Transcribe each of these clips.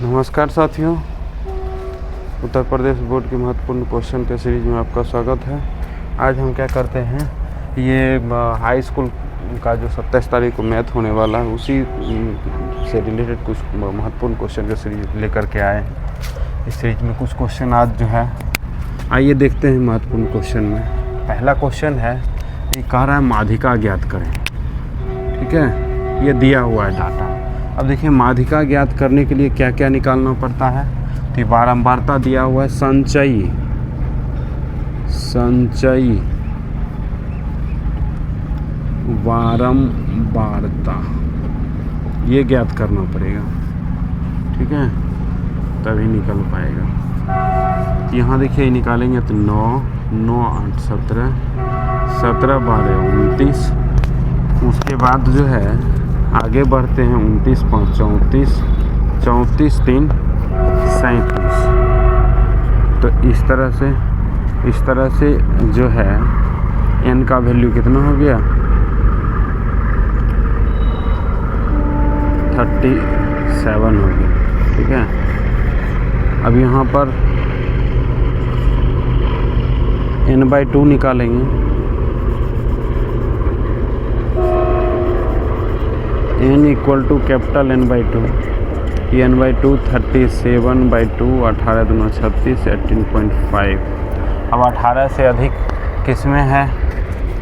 नमस्कार साथियों, उत्तर प्रदेश बोर्ड की महत्वपूर्ण क्वेश्चन के सीरीज में आपका स्वागत है। आज हम क्या करते हैं, ये हाई स्कूल का जो 27 तारीख को मैथ होने वाला है उसी से रिलेटेड कुछ महत्वपूर्ण क्वेश्चन के सीरीज लेकर के आए हैं। इस सीरीज में कुछ क्वेश्चन आज जो है, आइए देखते हैं महत्वपूर्ण क्वेश्चन में। पहला क्वेश्चन है, ये कह रहा है माध्यिका ज्ञात करें। ठीक है, ये दिया हुआ है डाटा। अब देखिए, माध्यिका ज्ञात करने के लिए क्या क्या निकालना पड़ता है। तो बारंबारता दिया हुआ है, संचयी बारंबारता, ये ज्ञात करना पड़ेगा। ठीक है, तभी निकल पाएगा। तो यहाँ देखिए निकालेंगे तो 9 8 17 17 12 29। उसके बाद जो है आगे बढ़ते हैं, 29 5 34 34 3 37। तो इस तरह से जो है n का वैल्यू कितना हो गया, 37 हो गया। ठीक है, अब यहाँ पर n/2 निकालेंगे। n equal to capital n/2, ये n/2 37/2, 18 दूना 36, 18.5। अब 18 से अधिक किस में है,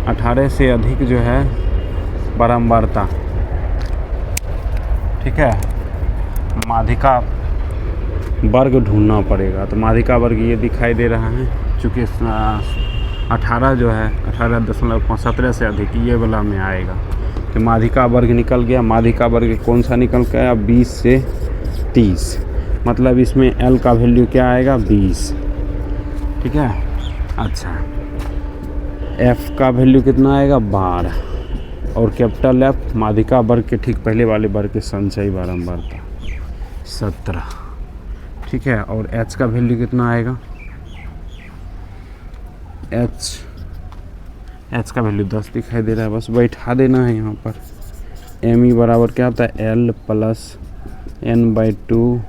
18 से अधिक जो है बारंबारता। ठीक है, माध्यिका वर्ग ढूंढना पड़ेगा। तो माध्यिका वर्ग ये दिखाई दे रहा है, चूँकि 18 जो है 18.17 से अधिक ये वाला में आएगा। तो माध्यिका वर्ग निकल गया। माध्यिका वर्ग कौन सा निकल गया, 20 से 30। मतलब इसमें L का वैल्यू क्या आएगा, 20। ठीक है, अच्छा, F का वैल्यू कितना आएगा, 12। और कैपिटल F माध्यिका वर्ग के ठीक पहले वाले वर्ग के संचयी बारंबारता 17। ठीक है, और H का वैल्यू कितना आएगा, H का वैल्यू 10 दिखाई दे रहा है, बस बैठा देना है यहाँ पर। ME बराबर क्या होता है, L plus n/2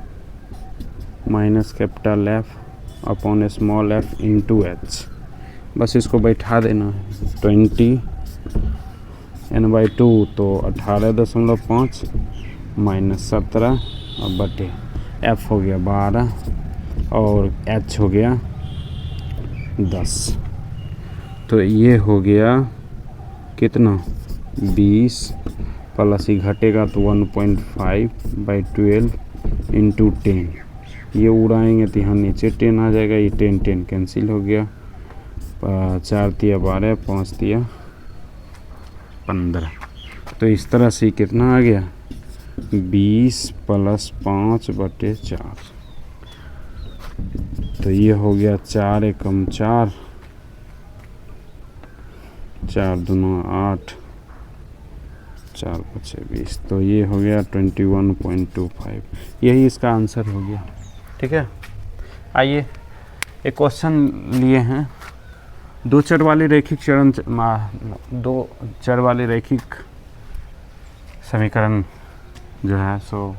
minus capital F upon small f into H। बस इसको बैठा देना है। 20 n/2 तो 18.5 माइनस 17 और बटे F हो गया 12 और H हो गया 10। तो ये हो गया कितना, 20 प्लस ही घटेगा तो 1.5/12 इंटू 10। ये उड़ाएंगे तो यहाँ नीचे 10 आ जाएगा, ये 10 कैंसिल हो गया। 4 तिया 12, 5 तिया 15। तो इस तरह से कितना आ गया, 20 प्लस 5/4। तो ये हो गया 4 एकम 4, 4 दूना 8, 4 5 20। तो ये हो गया 21.25। यही इसका आंसर हो गया। ठीक है, आइए एक क्वेश्चन लिए हैं। दो चर वाली रैखिक समीकरण जो है सो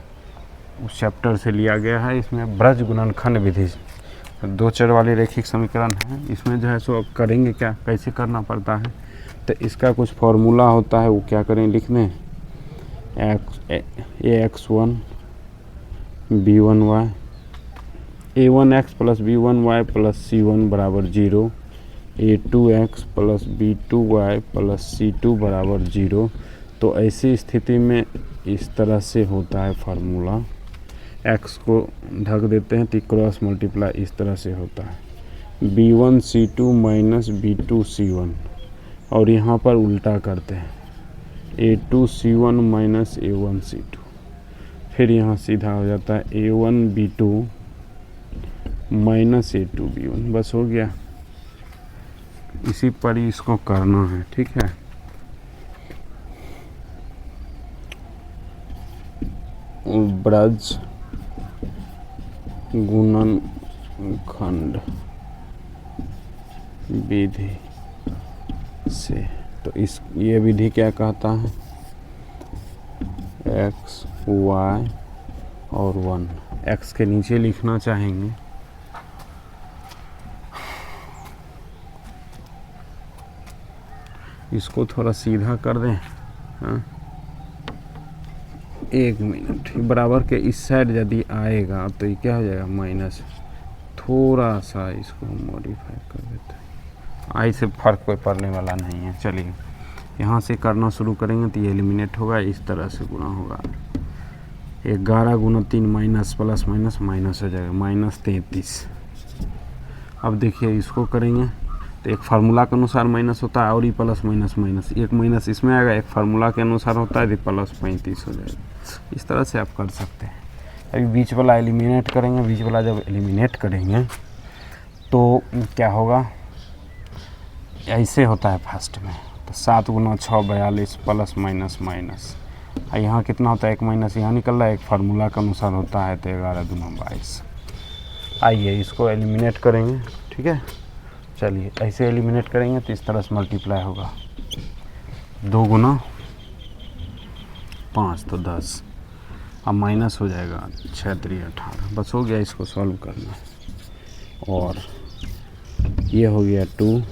उस चैप्टर से लिया गया है। इसमें ब्रज गुणनखंड विधि, दो चर वाली रैखिक समीकरण है। इसमें जो है सो अब करेंगे क्या, कैसे करना पड़ता है। तो इसका कुछ फॉर्मूला होता है, वो क्या करें, लिख दें। ax1 b1y, a1x plus b1y plus c1 बराबर 0, a2x plus b2y plus c2 बराबर 0। तो ऐसी स्थिति में इस तरह से होता है फार्मूला। x को ढक देते हैं तो क्रॉस मल्टीप्लाई इस तरह से होता है, b1c2 माइनस b2c1। और यहाँ पर उल्टा करते हैं, a2c1 माइनस a1c2। फिर यहाँ सीधा हो जाता है a1b2 माइनस a2b1। बस हो गया, इसी पर ही इसको करना है। ठीक है, ब्रज गुणनखंड विधि से। तो ये विधि क्या कहता है, x y और 1 x के नीचे लिखना चाहेंगे इसको थोड़ा सीधा कर दें। हाँ, 1 मिनट, बराबर के इस साइड यदि आएगा तो ये क्या हो जाएगा माइनस, थोड़ा सा इसको मॉडिफाई कर देते हैं, आई से फ़र्क कोई पड़ने वाला नहीं है। चलिए यहाँ से करना शुरू करेंगे तो ये एलिमिनेट होगा, इस तरह से गुना होगा, 11 गुना 3 माइनस प्लस माइनस माइनस हो जाएगा -33। अब देखिए इसको करेंगे तो एक फार्मूला के अनुसार माइनस होता है और ये प्लस माइनस माइनस, एक माइनस इसमें आएगा, एक फार्मूला के अनुसार होता है तो प्लस 35 हो जाएगा। इस तरह से आप कर सकते हैं। अभी बीच वाला एलिमिनेट करेंगे, बीच वाला जब एलिमिनेट करेंगे तो क्या होगा, ऐसे होता है फर्स्ट में, तो 7 गुना 6 42 प्लस माइनस माइनस, यहाँ कितना होता है, एक माइनस यहाँ निकल रहा है, एक फार्मूला के अनुसार होता है तो 11 दूना 22। आइए इसको एलिमिनेट करेंगे, ठीक है। चलिए ऐसे एलिमिनेट करेंगे तो इस तरह से मल्टीप्लाई होगा, 2 गुना 5 तो 10, अब माइनस हो जाएगा 6 3 18, बस हो गया, इसको सॉल्व करना। और ये हो गया 2,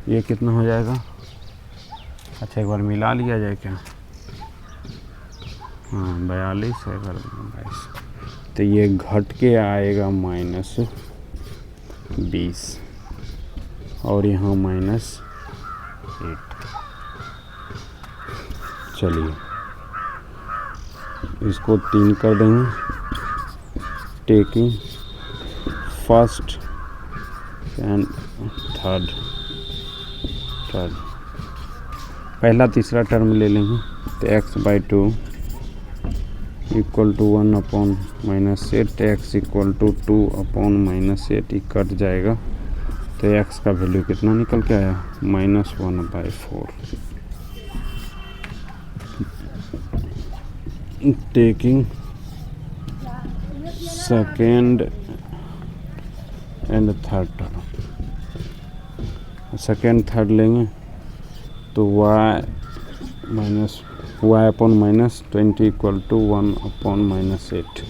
ये कितना हो जाएगा, अच्छा एक बार मिला लिया जाए क्या, हाँ 42 है 22, तो ये घट के आएगा -20 और यहाँ -8। चलिए इसको 3 कर देंगे, टेकिंग फर्स्ट एंड थर्ड, पहला तीसरा टर्म ले लेंगे तो x/2 equal to 1/-8, x equal to 2/-8, ये कट जाएगा तो x का वैल्यू कितना निकल के आया, -1/4। Taking second and third term, second third लेंगे तो y/-20 इक्वल टू 1/-8,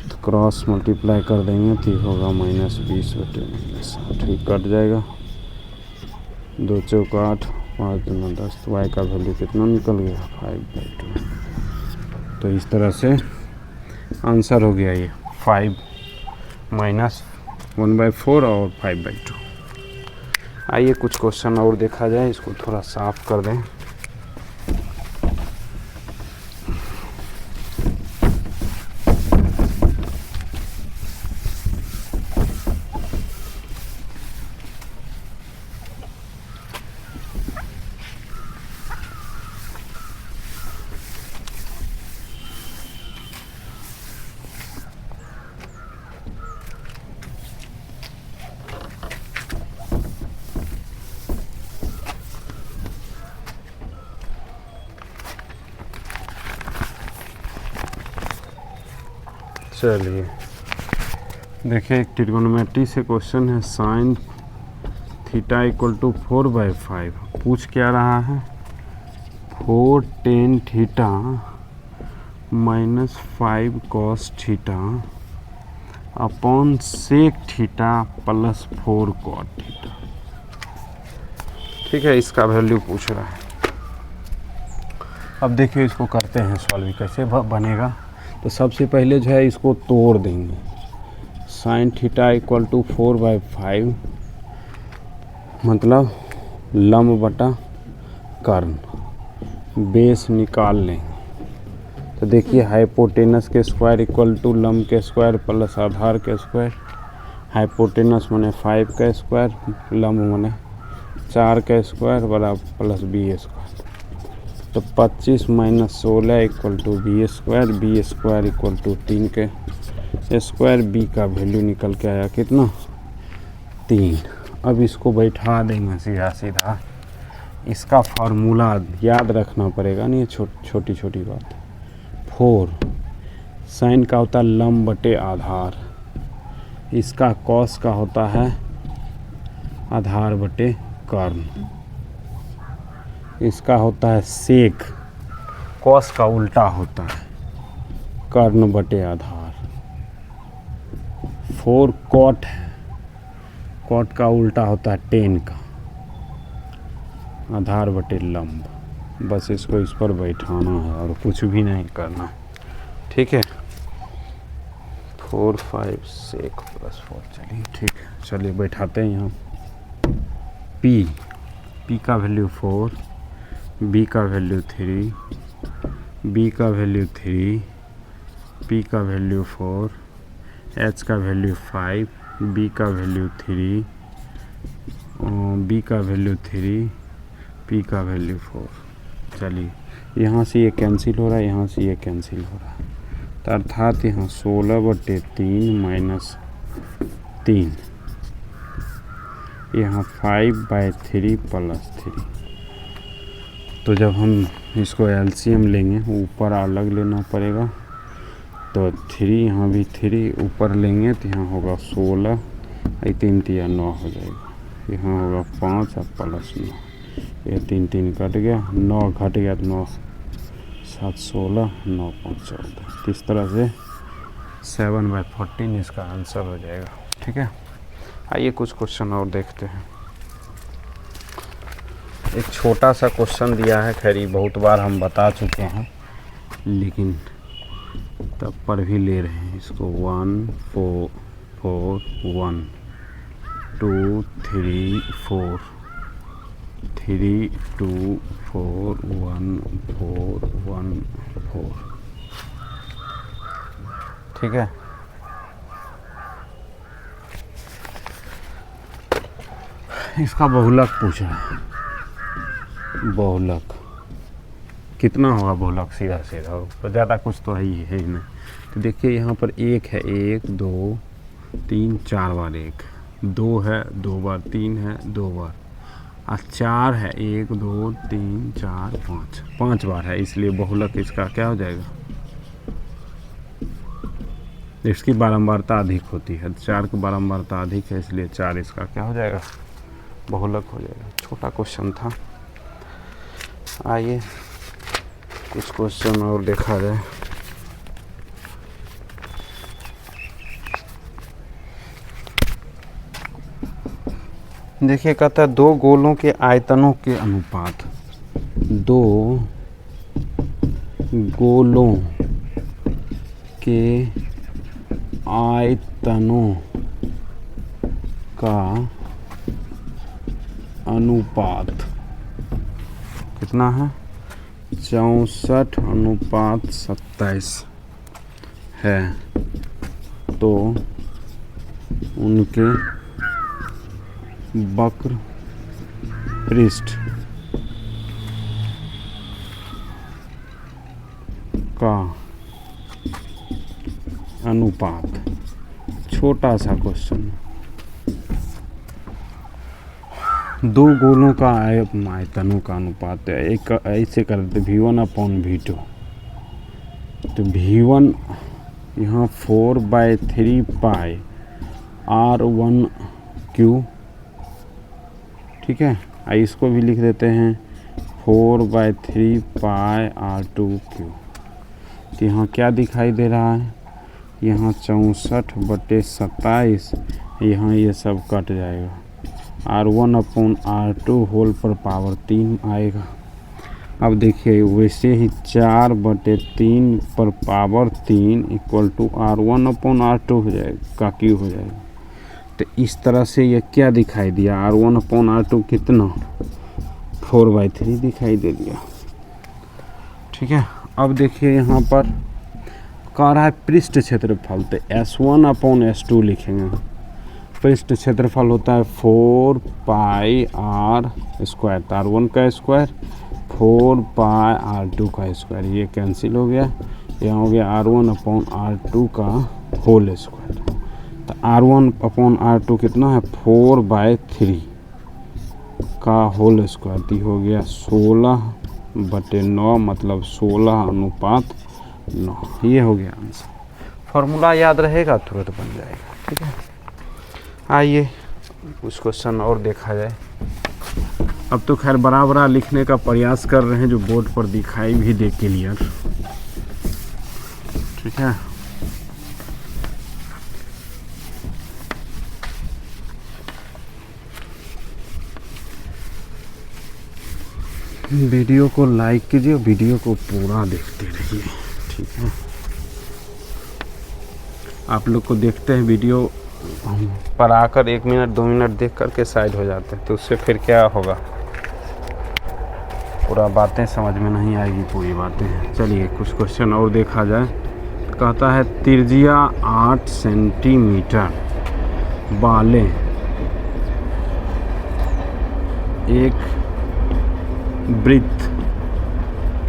तो क्रॉस मल्टीप्लाई कर देंगे तो होगा -20/-8, ठीक कट जाएगा, 2 चौका 8, 5 दूना 10, तो y का वैल्यू कितना निकल गया, 5/2। तो इस तरह से आंसर हो गया ये 5 - 1/4 और 5/2। आइए कुछ क्वेश्चन और देखा जाए, इसको थोड़ा साफ कर दें। चलिए देखिए, एक ट्रिगोनोमेट्री से क्वेश्चन है, sin थीटा इक्वल टू 4/5, पूछ क्या रहा है, 4 tan theta -5 cos theta upon sec theta plus 4 cot theta, ठीक है, इसका वैल्यू पूछ रहा है। अब देखिए इसको करते हैं सॉल्व, कैसे बनेगा। तो सबसे पहले जो है इसको तोड़ देंगे, sin थीटा इक्वल टू 4/5 मतलब लंब बटा कर्ण, बेस निकाल लेंगे। तो देखिए हाइपोटेनस के स्क्वायर इक्वल टू लंब के स्क्वायर प्लस आधार के स्क्वायर, हाइपोटेनस माने 5 का स्क्वायर, लंब माने 4 का स्क्वायर बराबर प्लस b स्क्वायर, तो 25 - 16 equal to b square equal to 3 के स्क्वायर, b का वैल्यू निकल के आया कितना, 3। अब इसको बैठा देंगे सीधा सीधा, इसका फार्मूला याद रखना पड़ेगा, नहीं छोटी छोटी बात। 4 साइन का होता है लंब बटे आधार, इसका कॉस का होता है आधार बटे कर्ण, इसका होता है सेक, कॉस का उल्टा होता है, कर्ण बटे आधार। 4 कॉट है, कॉट का उल्टा होता है टेन का, आधार बटे लंब। बस इसको इस पर बैठाना है और कुछ भी नहीं करना, ठीक है। 4 5 6 + 4, चलिए ठीक है, चलिए बैठाते हैं यहाँ। P का वैल्यू 4, B का वैल्यू 3, B का वैल्यू 3, P का वैल्यू 4, H का वैल्यू 5, B का वैल्यू 3, B का वैल्यू 3, P का वैल्यू 4। चलिए यहाँ से ये कैंसिल हो रहा है, यहाँ से ये कैंसिल हो रहा है, तो अर्थात यहाँ 16/3 - 3, यहाँ 5/3 + 3। तो जब हम इसको एलसीएम लेंगे, ऊपर अलग लेना पड़ेगा, तो 3 यहाँ भी 3 ऊपर लेंगे तो यहाँ होगा 16, 3 3 9 हो जाएगा, यहाँ होगा 5 और +9, ये 3 3 कट गया, 9 घट गया तो 9 7 16, 9 5 14। इस तरह से 7/14 इसका आंसर हो जाएगा, ठीक है। आइए कुछ क्वेश्चन और देखते हैं। एक छोटा सा क्वेश्चन दिया है, खैर ये बहुत बार हम बता चुके हैं, लेकिन तब पर भी ले रहे हैं इसको। 1 4 4 1 2 3 4 3 2 4 1 4 1 4, ठीक है। इसका बहुलक पूछ रहा है, बहुलक कितना होगा, बहुलक सीधा सीधा तो ज़्यादा कुछ तो है ही नहीं। तो देखिए यहाँ पर 1 है, 1 2 3 4 बार 1, 2 है 2 बार, 3 है 2 बार, और 4 है 1 2 3 4 5, 5 बार है, इसलिए बहुलक इसका क्या हो जाएगा, इसकी बारंबारता अधिक होती है, 4 की बारंबारता अधिक है, इसलिए 4 इसका क्या हो जाएगा, बहुलक हो जाएगा। छोटा क्वेश्चन था। आइए कुछ क्वेश्चन और देखा जाए। देखिए कहता है 2 गोलों के आयतनों के अनुपात, 2 गोलों के आयतनों का अनुपात कितना है, 64:27 है, तो उनके वक्र पृष्ठ का अनुपात। छोटा सा क्वेश्चन, 2 गोलों का आयतनों का अनुपात है, एक ऐसे करते V1/V2, तो V1 यहाँ 4/3 पाई R1Q, ठीक है। इसको भी लिख देते हैं 4/3 पाई R2Q। तो यहाँ क्या दिखाई दे रहा है, यहाँ 64/27, यहाँ ये सब कट जाएगा, R1/R2 होल पर पावर 3 आएगा। अब देखिए वैसे ही 4/3 पर पावर 3 इक्वल टू R1/R2 हो जाएगा, का क्यू हो जाएगा। तो इस तरह से ये क्या दिखाई दिया, R1/R2 कितना, 4/3 दिखाई दे दिया, ठीक है। अब देखिए यहाँ पर कह रहा है पृष्ठ क्षेत्रफल, तो S1/S2 लिखेंगे। पृष्ठ क्षेत्रफल होता है 4 पाई R स्क्वायर, तो R1 का स्क्वायर 4 पाई R2 का स्क्वायर, ये कैंसिल हो गया, यहाँ हो गया R1/R2 का होल स्क्वायर। तो R1/R2 कितना है, 4/3 का होल स्क्वायर, तो हो गया 16/9, मतलब 16:9। ये हो गया आंसर। फॉर्मूला याद रहेगा, तुरंत बन जाएगा, ठीक है। आइए कुछ क्वेश्चन और देखा जाए। अब तो खैर बराबर लिखने का प्रयास कर रहे हैं, जो बोर्ड पर दिखाई भी दे क्लियर। ठीक है। वीडियो को लाइक कीजिए, वीडियो को पूरा देखते रहिए, ठीक है। आप लोग को देखते हैं वीडियो पर आकर 1 मिनट 2 मिनट देख कर के साइड हो जाते हैं, तो उससे फिर क्या होगा, पूरा बातें समझ में नहीं आएगी, पूरी बातें। चलिए कुछ क्वेश्चन और देखा जाए। कहता है त्रिज्या 8 सेंटीमीटर वाले एक वृत्त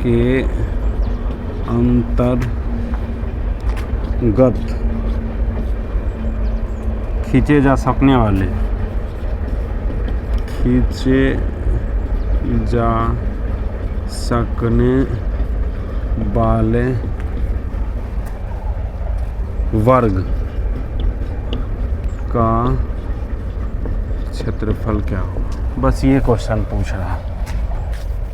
के अंतर्गत खींचे जा सकने वाले वर्ग का क्षेत्रफल क्या होगा। बस ये क्वेश्चन पूछ रहा है,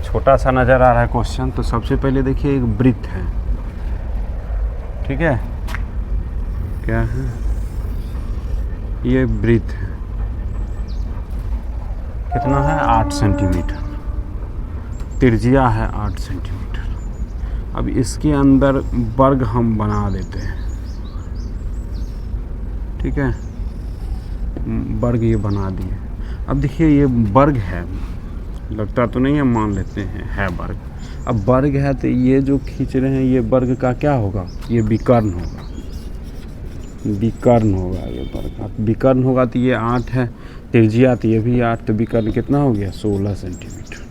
छोटा सा नज़र आ रहा है क्वेश्चन। तो सबसे पहले देखिए, एक वृत्त है, ठीक है, क्या है ये वृत्त है, कितना है 8 सेंटीमीटर, त्रिज्या है 8 सेंटीमीटर। अब इसके अंदर वर्ग हम बना देते हैं, ठीक है, वर्ग ये बना दिए। अब देखिए ये वर्ग है, लगता तो नहीं है, मान लेते हैं है वर्ग। अब वर्ग है तो ये जो खींच रहे हैं ये वर्ग का क्या होगा, ये विकर्ण होगा, विकर्ण होगा ये वर्ग। अब विकर्ण होगा तो ये 8 है, त्रिज्या तो ये भी 8, तो विकर्ण कितना हो गया 16 सेंटीमीटर,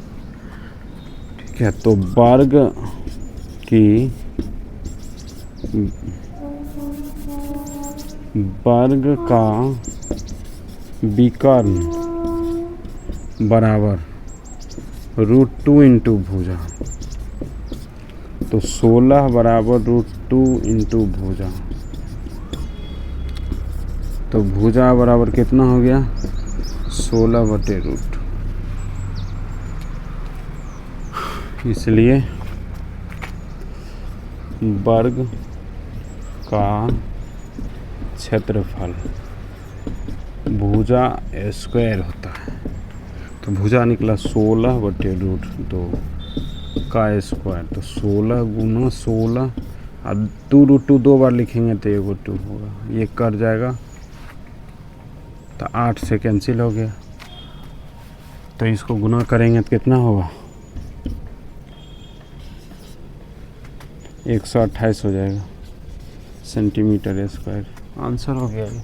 ठीक है। तो वर्ग की वर्ग का विकर्ण बराबर √2 इंटू भुजा, तो 16 बराबर √2 इंटू भुजा, तो भुजा बराबर कितना हो गया 16/√2। इसलिए वर्ग का क्षेत्रफल भुजा स्क्वायर होता है, तो भुजा निकला 16/√2 का स्क्वायर, तो 16 गुना 16 और 2√2 2 बार लिखेंगे तो 1/2 होगा, ये कट जाएगा तो 8 से कैंसिल हो गया। तो इसको गुना करेंगे तो कितना होगा 128 हो जाएगा सेंटीमीटर स्क्वायर। आंसर हो गया ये।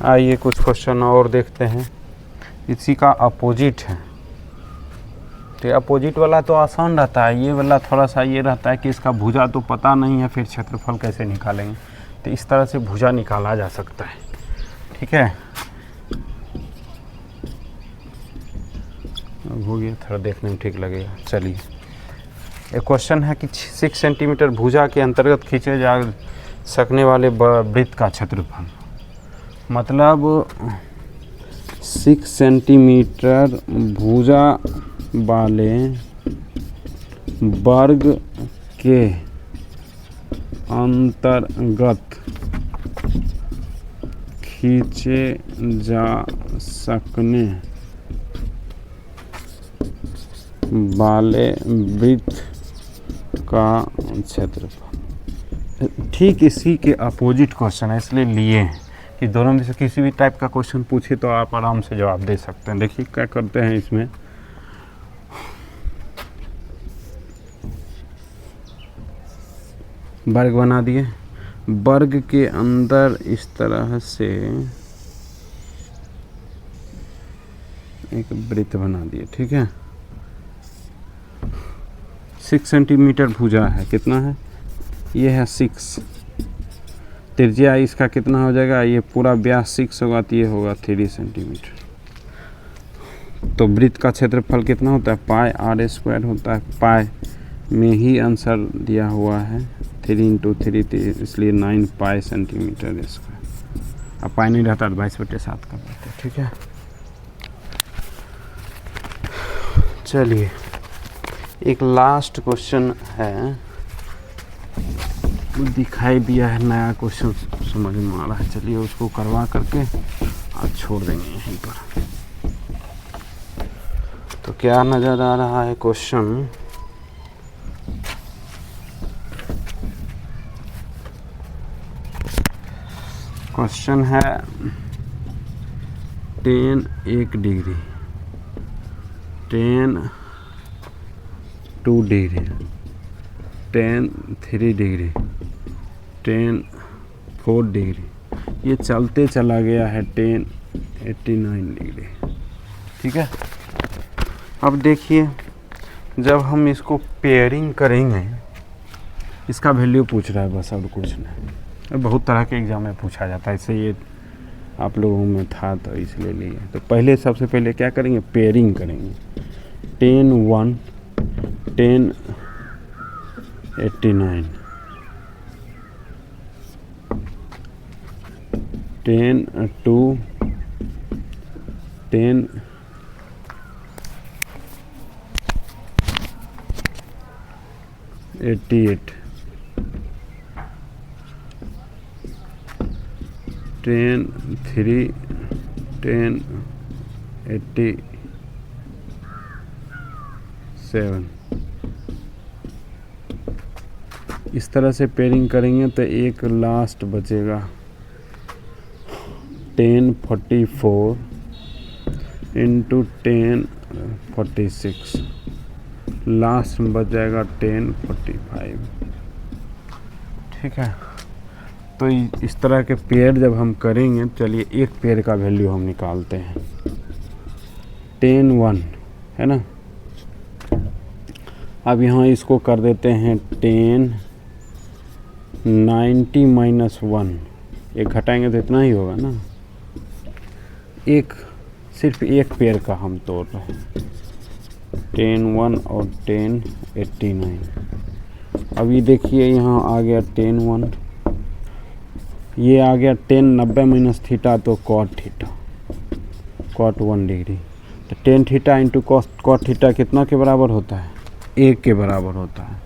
आइए कुछ क्वेश्चन और देखते हैं। इसी का अपोजिट है, तो अपोजिट वाला तो आसान रहता है, ये वाला थोड़ा सा ये रहता है कि इसका भुजा तो पता नहीं है, फिर क्षेत्रफल कैसे निकालेंगे। तो इस तरह से भुजा निकाला जा सकता है, ठीक है। अब हो गया, थोड़ा देखने में ठीक लगेगा। चलिए एक क्वेश्चन है कि 6 सेंटीमीटर भुजा के अंतर्गत खींचे जा सकने वाले वृत्त का क्षेत्रफल, मतलब 6 सेंटीमीटर भुजा वाले वर्ग के अंतर्गत खींचे जा सकने वाले वृत्त का क्षेत्रफल। ठीक इसी के अपोजिट क्वेश्चन है, इसलिए लिए हैं कि दोनों में से किसी भी टाइप का क्वेश्चन पूछे तो आप आराम से जवाब दे सकते हैं। देखिए क्या करते हैं, इसमें वर्ग बना दिए, वर्ग के अंदर इस तरह से एक वृत्त बना दिए, ठीक है। 6 सेंटीमीटर भुजा है, कितना है ये है 6, त्रिज्या इसका कितना हो जाएगा, ये पूरा व्यास 6 होगा तो ये होगा 3 सेंटीमीटर। तो वृत्त का क्षेत्रफल कितना होता है πr² होता है, पाई में ही आंसर दिया हुआ है 3 × 3, इसलिए 9 पाई सेंटीमीटर स्क्वायर। अब पाई नहीं रहता तो 22/7 कर देते, ठीक है। चलिए एक लास्ट क्वेश्चन है, दिखाई दिया है, नया क्वेश्चन समझ में आ रहा है। चलिए उसको करवा करके आज छोड़ देंगे यहीं पर। तो क्या नज़र आ रहा है क्वेश्चन, क्वेश्चन है 10 1 डिग्री, 10 2 डिग्री, 10 3 डिग्री, 10 4 डिग्री, ये चलते चला गया है 10 89 डिग्री। ठीक है, अब देखिए जब हम इसको पेयरिंग करेंगे, इसका वैल्यू पूछ रहा है बस, और कुछ नहीं। बहुत तरह के एग्ज़ाम में पूछा जाता है, इससे ये आप लोगों में था तो इसलिए लिए। तो पहले सबसे पहले क्या करेंगे, पेयरिंग करेंगे। 10 1 10 89, 10 2 10 88, 10 3 10 87। इस तरह से पेयरिंग करेंगे तो एक लास्ट बचेगा 10 44 इंटू 10 46, लास्ट में बच जाएगा 10 45। ठीक है, तो इस तरह के पेयर जब हम करेंगे, चलिए एक पेयर का वैल्यू हम निकालते हैं। 10 1 है ना, अब यहाँ इसको कर देते हैं 10 90 माइनस 1, एक घटाएंगे तो इतना ही होगा ना। एक सिर्फ एक पेयर का हम तोड़ रहे हैं, 10 1 और 10 89। अब ये देखिए यहाँ आ गया 10 1, ये आ गया 10 90 माइनस थीटा, तो कॉट थीटा, कॉट 1 डिग्री। तो 10 थीटा इंटू कॉट थीटा कितना के बराबर होता है, 1 के बराबर होता है।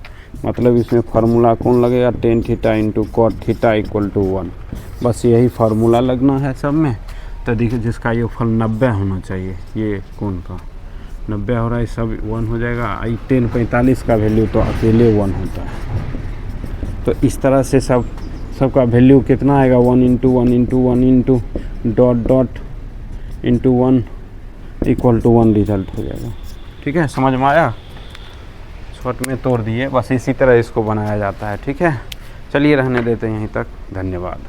मतलब इसमें फार्मूला कौन लगेगा, 10 theta into cot theta equal to 1। बस यही फार्मूला लगना है सब में। तो देखिए जिसका ये फल 90 होना चाहिए, ये कौन का 90 हो रहा है, सब 1 हो जाएगा। आई 10 45 का वैल्यू तो अकेले 1 होता है। तो इस तरह से सबका वैल्यू कितना आएगा, 1 into 1 into 1 into dot dot into 1 equal to 1 result हो जाएगा। ठीक है, समझ में आया, शॉर्ट में तोड़ दिए, बस इसी तरह इसको बनाया जाता है। ठीक है, चलिए रहने देते हैं यहीं तक, धन्यवाद।